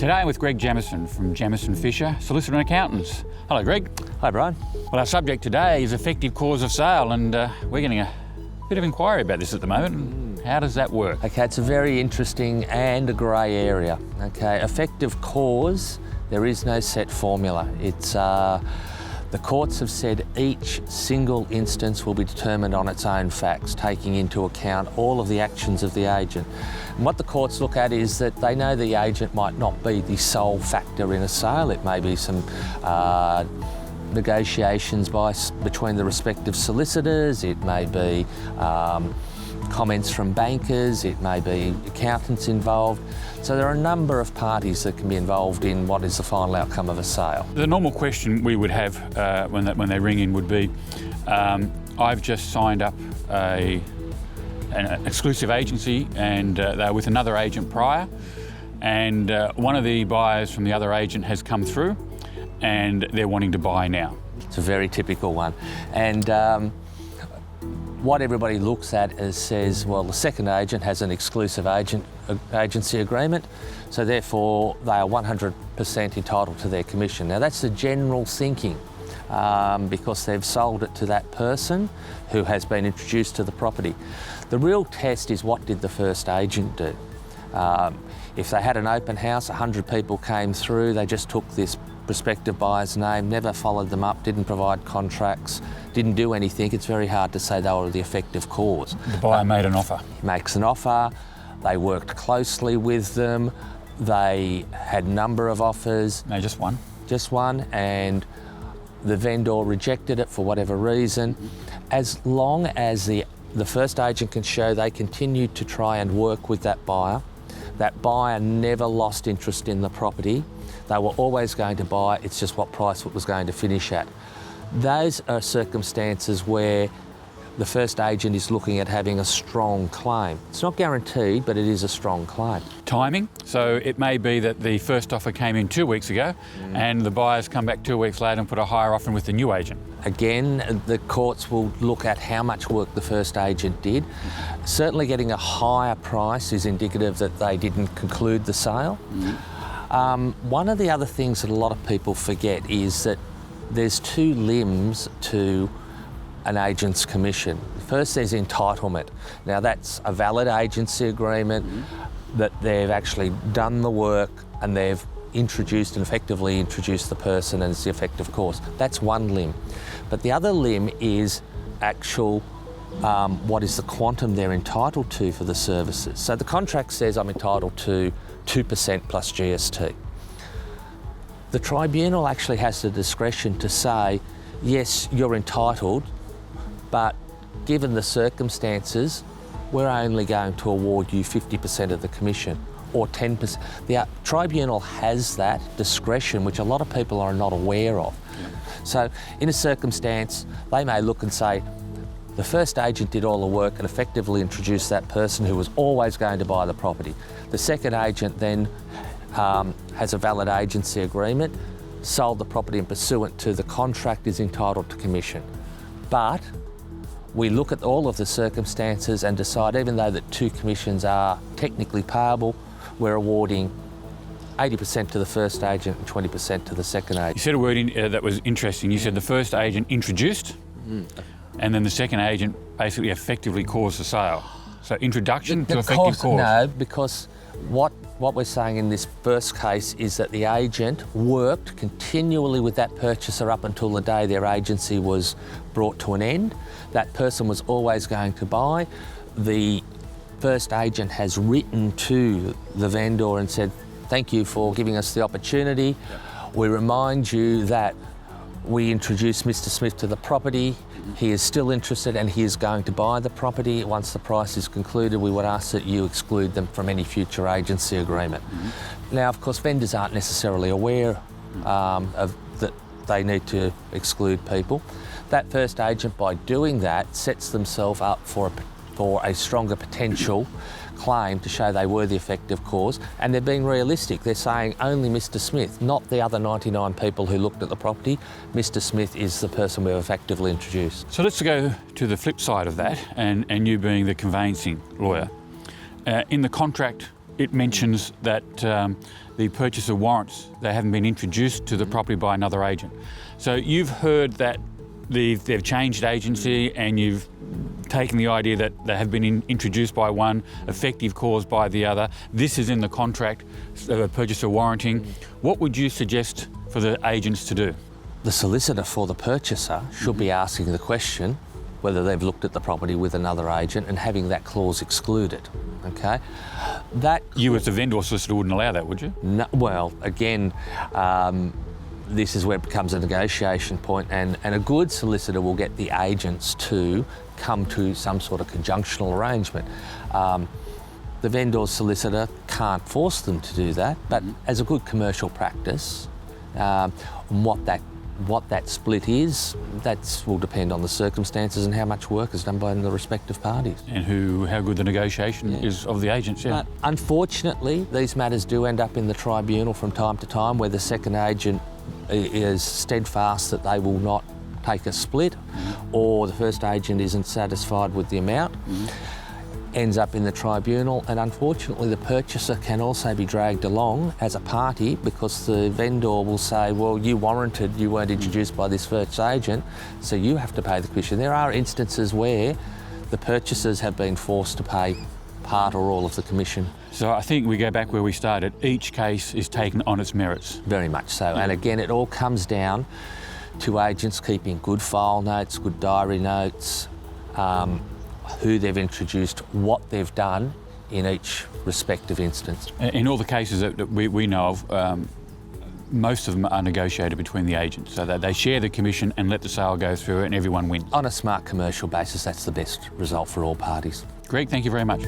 Today I'm with Greg Jemmeson from Jemmeson Fisher, Solicitor and Accountants. Hello, Greg. Hi, Brian. Well, our subject today is effective cause of sale, and we're getting a bit of inquiry about this at the moment. How does that work? Okay, it's a very interesting and a grey area. Okay, effective cause, there is no set formula. It's the courts have said each single instance will be determined on its own facts, taking into account all of the actions of the agent. And what the courts look at is that they know the agent might not be the sole factor in a sale. It may be some negotiations between the respective solicitors, it may be comments from bankers, it may be accountants involved. So there are a number of parties that can be involved in what is the final outcome of a sale. The normal question we would have when they ring in would be, I've just signed up an exclusive agency and they're with another agent prior, and one of the buyers from the other agent has come through and they're wanting to buy now. It's a very typical one. And what everybody looks at is says, well, the second agent has an exclusive agency agreement, so therefore they are 100% entitled to their commission. Now that's the general thinking because they've sold it to that person who has been introduced to the property. The real test is, what did the first agent do? If they had an open house, 100 people came through, they just took this prospective buyer's name, never followed them up, didn't provide contracts, didn't do anything, it's very hard to say they were the effective cause. The buyer made an offer. Makes an offer, they worked closely with them, they had a number of offers. No, just one. Just one, and the vendor rejected it for whatever reason. As long as the first agent can show they continued to try and work with that buyer never lost interest in the property, they were always going to buy, it's just what price it was going to finish at. Those are circumstances where the first agent is looking at having a strong claim. It's not guaranteed, but it is a strong claim. Timing, so it may be that the first offer came in 2 weeks ago and the buyers come back 2 weeks later and put a higher offer in with the new agent. Again, the courts will look at how much work the first agent did. Certainly getting a higher price is indicative that they didn't conclude the sale. One of the other things that a lot of people forget is that there's two limbs to an agent's commission. First, there's entitlement. Now that's a valid agency agreement that they've actually done the work and they've introduced and effectively introduced the person and it's the effective cause. That's one limb. But the other limb is actual what is the quantum they're entitled to for the services. So the contract says I'm entitled to 2% plus GST. The tribunal actually has the discretion to say, yes, you're entitled, but given the circumstances, we're only going to award you 50% of the commission or 10%. The tribunal has that discretion, which a lot of people are not aware of. So in a circumstance, they may look and say, the first agent did all the work and effectively introduced that person who was always going to buy the property. The second agent then has a valid agency agreement, sold the property and pursuant to the contract is entitled to commission. But we look at all of the circumstances and decide, even though that two commissions are technically payable, we're awarding 80% to the first agent and 20% to the second agent. You said a word that was interesting. You said the first agent introduced and then the second agent basically effectively caused the sale. So introduction to effective cause. No, because what we're saying in this first case is that the agent worked continually with that purchaser up until the day their agency was brought to an end. That person was always going to buy. The first agent has written to the vendor and said, thank you for giving us the opportunity. We remind you that we introduced Mr. Smith to the property. He is still interested and he is going to buy the property. Once the price is concluded, we would ask that you exclude them from any future agency agreement. Now, of course, vendors aren't necessarily aware of that they need to exclude people. That first agent, by doing that, sets themselves up for a stronger potential claim to show they were the effective cause, and they're being realistic. They're saying only Mr. Smith, not the other 99 people who looked at the property. Mr. Smith is the person we've effectively introduced. So let's go to the flip side of that, and you being the conveyancing lawyer. In the contract it mentions that the purchaser warrants they haven't been introduced to the property by another agent. So you've heard that they've changed agency, and you've taken the idea that they have been introduced by one, effective cause by the other. This is in the contract, purchaser warranting. What would you suggest for the agents to do? The solicitor for the purchaser should be asking the question whether they've looked at the property with another agent and having that clause excluded. Okay, You as the vendor solicitor wouldn't allow that, would you? No, well, again, this is where it becomes a negotiation point, and a good solicitor will get the agents to come to some sort of conjunctional arrangement. The vendor's solicitor can't force them to do that, but as a good commercial practice, what that split is, that will depend on the circumstances and how much work is done by the respective parties. And how good the negotiation is of the agents, yeah. But unfortunately, these matters do end up in the tribunal from time to time, where the second agent is steadfast that they will not take a split, or the first agent isn't satisfied with the amount. Ends up in the tribunal, and unfortunately the purchaser can also be dragged along as a party, because the vendor will say, well, you warranted, you weren't introduced by this first agent, so you have to pay the commission. There are instances where the purchasers have been forced to pay part or all of the commission. So I think we go back where we started. Each case is taken on its merits. Very much so. And again, it all comes down to agents keeping good file notes, good diary notes, who they've introduced, what they've done in each respective instance. In all the cases that we know of, most of them are negotiated between the agents, so that they share the commission and let the sale go through and everyone wins. On a smart commercial basis, that's the best result for all parties. Greg, thank you very much.